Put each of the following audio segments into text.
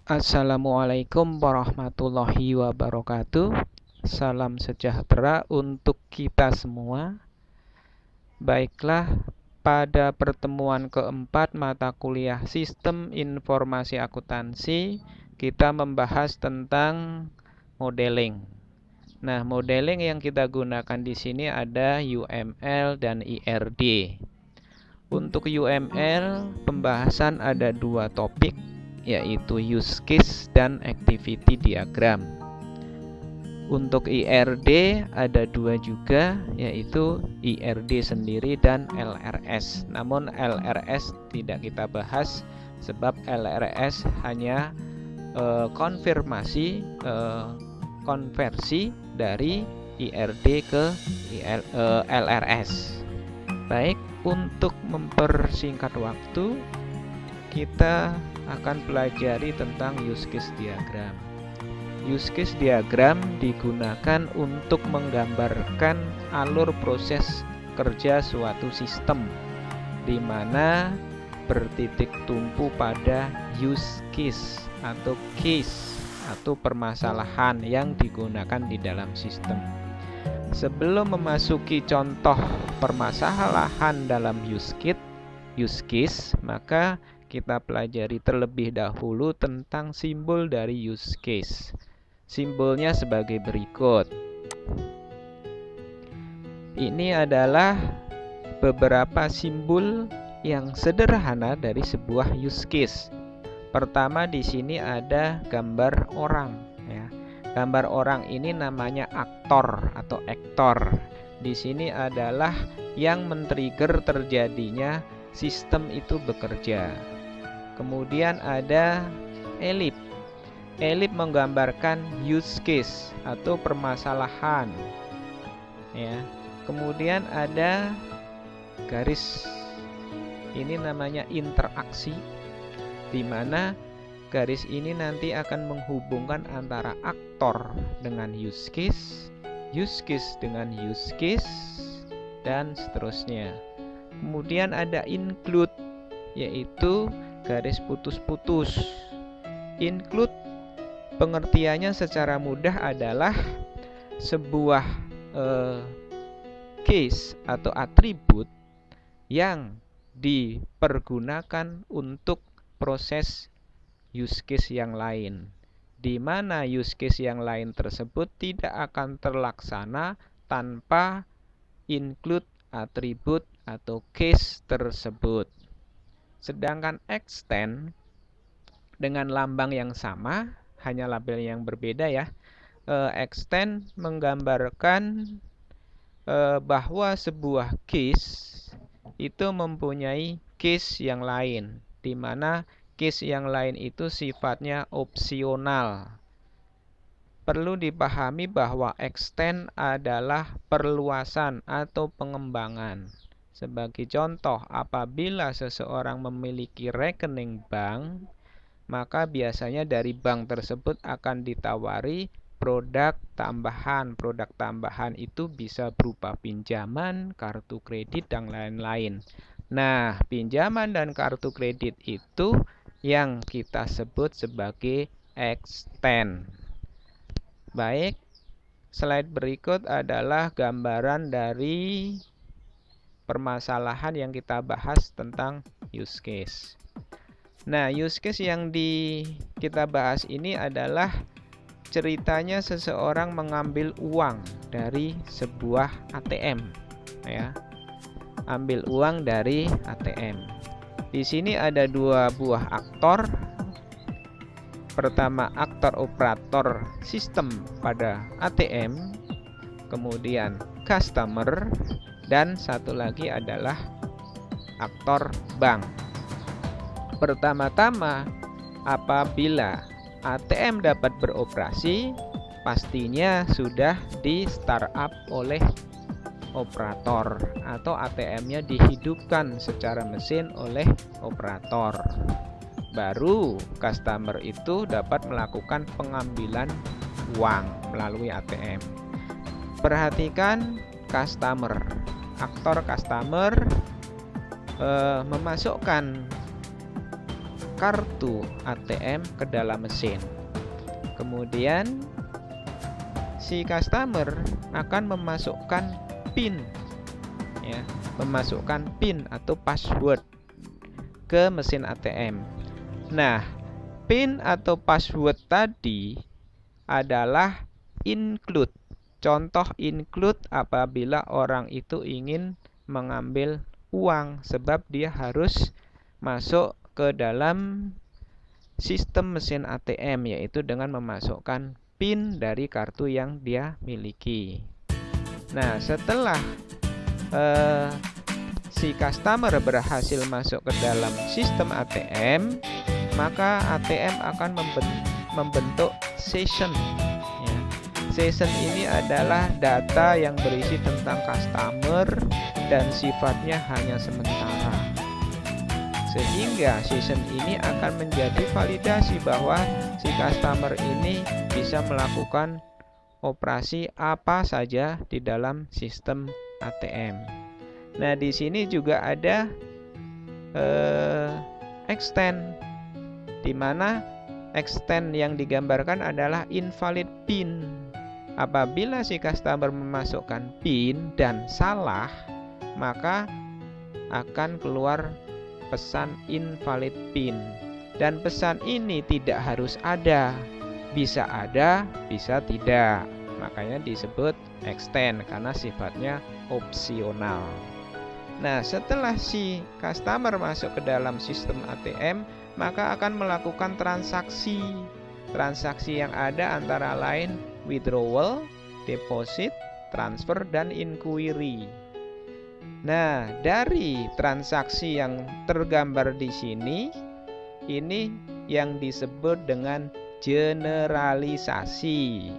Assalamualaikum warahmatullahi wabarakatuh. Salam sejahtera untuk kita semua. Baiklah, pada pertemuan keempat mata kuliah Sistem Informasi Akuntansi, kita membahas tentang modeling. Nah, modeling yang kita gunakan di sini ada UML dan IRD. Untuk UML, pembahasan ada dua topik, yaitu use case dan activity diagram. Untuk IRD ada dua juga, yaitu IRD sendiri dan LRS. Namun LRS tidak kita bahas sebab LRS hanya konversi dari IRD ke LRS. Baik, untuk mempersingkat waktu, kita akan pelajari tentang use case diagram. Use case diagram digunakan untuk menggambarkan alur proses kerja suatu sistem, di mana bertitik tumpu pada use case atau case atau permasalahan yang digunakan di dalam sistem. Sebelum memasuki contoh permasalahan dalam use case, maka kita pelajari terlebih dahulu tentang simbol dari use case. Simbolnya sebagai berikut. Ini adalah beberapa simbol yang sederhana dari sebuah use case. Pertama, di sini ada gambar orang, ya. Gambar orang ini namanya aktor atau aktor. Di sini adalah yang men-trigger terjadinya sistem itu bekerja. Kemudian ada elip. Elip menggambarkan use case atau permasalahan, ya. Kemudian ada garis. Ini namanya interaksi, di mana garis ini nanti akan menghubungkan antara aktor dengan use case dengan use case, dan seterusnya. Kemudian ada include, yaitu garis putus-putus. Include pengertiannya secara mudah adalah sebuah case atau atribut yang dipergunakan untuk proses use case yang lain, di mana use case yang lain tersebut tidak akan terlaksana tanpa include atribut atau case tersebut. Sedangkan extend dengan lambang yang sama, hanya label yang berbeda, ya. Extend menggambarkan bahwa sebuah case itu mempunyai case yang lain, di mana case yang lain itu sifatnya opsional. Perlu dipahami bahwa extend adalah perluasan atau pengembangan. Sebagai contoh, apabila seseorang memiliki rekening bank, maka biasanya dari bank tersebut akan ditawari produk tambahan. Produk tambahan itu bisa berupa pinjaman, kartu kredit, dan lain-lain. Nah, pinjaman dan kartu kredit itu yang kita sebut sebagai extend. Baik, slide berikut adalah gambaran dari permasalahan yang kita bahas tentang use case. Nah, use case yang kita bahas ini adalah ceritanya seseorang mengambil uang dari sebuah ATM, ya. Ambil uang dari ATM. Di sini ada dua buah aktor. Pertama, aktor operator sistem pada ATM, kemudian customer, dan satu lagi adalah aktor bank. Pertama-tama, apabila ATM dapat beroperasi, pastinya sudah di startup oleh operator, atau ATM-nya dihidupkan secara mesin oleh operator. Baru customer itu dapat melakukan pengambilan uang melalui ATM. Perhatikan customer. Aktor customer memasukkan kartu ATM ke dalam mesin. Kemudian si customer akan memasukkan PIN, ya, memasukkan PIN atau password ke mesin ATM. Nah, PIN atau password tadi adalah include. Contoh include apabila orang itu ingin mengambil uang, sebab dia harus masuk ke dalam sistem mesin ATM, yaitu dengan memasukkan PIN dari kartu yang dia miliki. Nah, setelah si customer berhasil masuk ke dalam sistem ATM, maka ATM akan membentuk session. Session ini adalah data yang berisi tentang customer dan sifatnya hanya sementara. Sehingga session ini akan menjadi validasi bahwa si customer ini bisa melakukan operasi apa saja di dalam sistem ATM. Nah, di sini juga ada extend, di mana extend yang digambarkan adalah invalid PIN. Apabila si customer memasukkan PIN dan salah, maka akan keluar pesan invalid PIN. Dan pesan ini tidak harus ada, bisa ada, bisa tidak. Makanya disebut extend karena sifatnya opsional. Nah, setelah si customer masuk ke dalam sistem ATM, maka akan melakukan transaksi. Transaksi yang ada antara lain withdrawal, deposit, transfer, dan inquiry. Nah, dari transaksi yang tergambar di sini, ini yang disebut dengan generalisasi.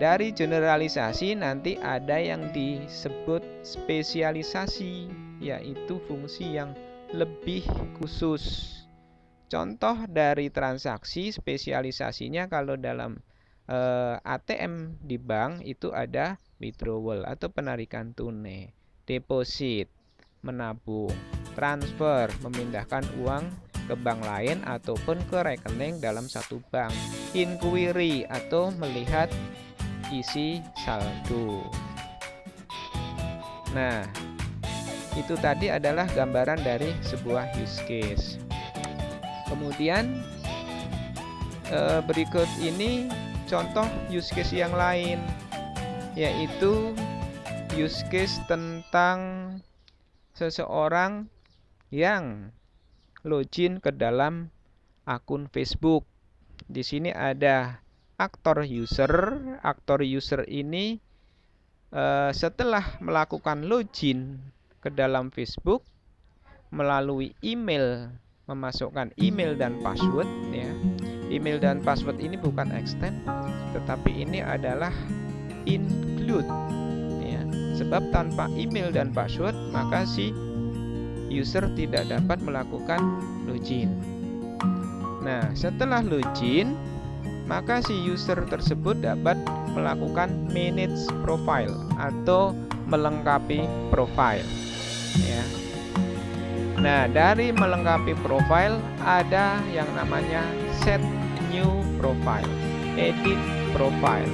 Dari generalisasi nanti ada yang disebut spesialisasi, yaitu fungsi yang lebih khusus. Contoh dari transaksi spesialisasinya kalau dalam ATM di bank itu ada withdrawal atau penarikan tunai, deposit, menabung, transfer, memindahkan uang ke bank lain ataupun ke rekening dalam satu bank, inquiry atau melihat isi saldo. Nah, itu tadi adalah gambaran dari sebuah use case. Kemudian berikut ini contoh use case yang lain, yaitu use case tentang seseorang yang login ke dalam akun Facebook. Di sini ada aktor user. Aktor user ini setelah melakukan login ke dalam Facebook melalui email, memasukkan email dan password, ya. Email dan password ini bukan extend, tetapi ini adalah include, ya. Sebab tanpa email dan password maka si user tidak dapat melakukan login. Nah, setelah login, maka si user tersebut dapat melakukan manage profile atau melengkapi profile, ya. Nah, dari melengkapi profile ada yang namanya set new profile, edit profile.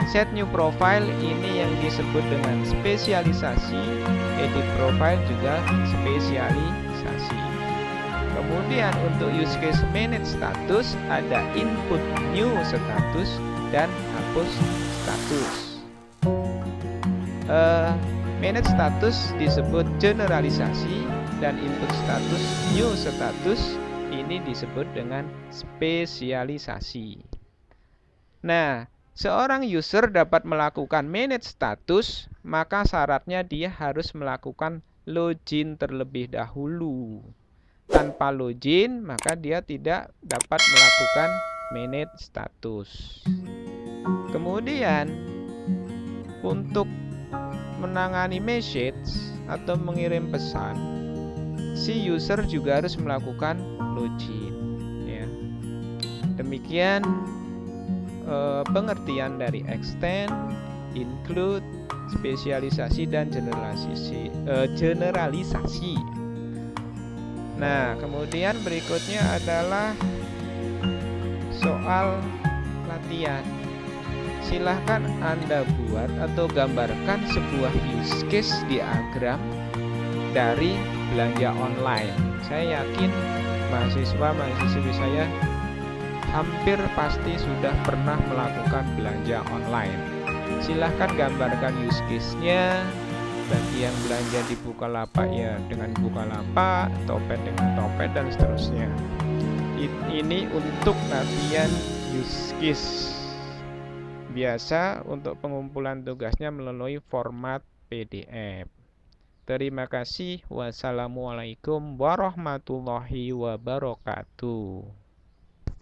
Set new profile ini yang disebut dengan spesialisasi, edit profile juga spesialisasi. Kemudian untuk use case manage status ada input new status dan hapus status. Manage status disebut generalisasi dan input status new status ini disebut dengan spesialisasi. Nah, seorang user dapat melakukan manage status, maka syaratnya dia harus melakukan login terlebih dahulu. Tanpa login, maka dia tidak dapat melakukan manage status. Kemudian, untuk menangani message atau mengirim pesan, si user juga harus melakukan login, ya. Demikian pengertian dari extend, include, spesialisasi dan generalisasi. Nah, kemudian berikutnya adalah soal latihan. Silahkan Anda buat atau gambarkan sebuah use case diagram dari belanja online. Saya yakin mahasiswa-mahasiswi saya hampir pasti sudah pernah melakukan belanja online. Silahkan gambarkan use case-nya. Bagi yang belanja di Bukalapak ya dengan Bukalapak, Topet dengan Topet, dan seterusnya. Ini untuk latihan use case. Biasa untuk pengumpulan tugasnya melalui format PDF. Terima kasih. Wassalamualaikum warahmatullahi wabarakatuh.